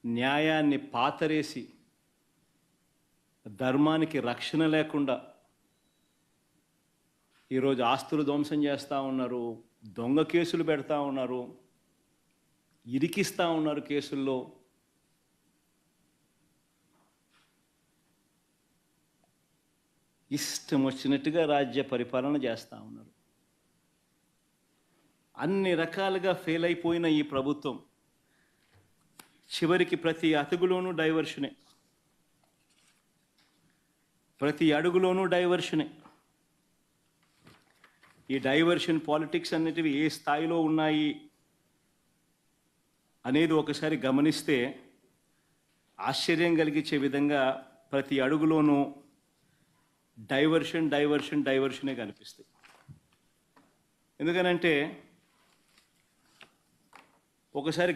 న్యాయాన్ని పాతరేసి ధర్మానికి రక్షణ లేకుండా ఈరోజు ఆస్తులు ధ్వంసం చేస్తూ ఉన్నారు, దొంగ కేసులు పెడతా ఉన్నారు, ఇరికిస్తూ ఉన్నారు కేసుల్లో. ఇష్టం వచ్చినట్టుగా రాజ్య పరిపాలన చేస్తూ ఉన్నారు. అన్ని రకాలుగా ఫెయిల్ అయిపోయిన ఈ ప్రభుత్వం చివరికి ప్రతి అడుగులోనూ డైవర్షనే, ప్రతి అడుగులోనూ డైవర్షనే. ఈ డైవర్షన్ పాలిటిక్స్ అనేటివి ఏ స్థాయిలో ఉన్నాయి అనేది ఒకసారి గమనిస్తే ఆశ్చర్యం కలిగించే విధంగా ప్రతి అడుగులోనూ డైవర్షన్ డైవర్షన్ డైవర్షనే కనిపిస్తాయి. ఎందుకనంటే ఒకసారి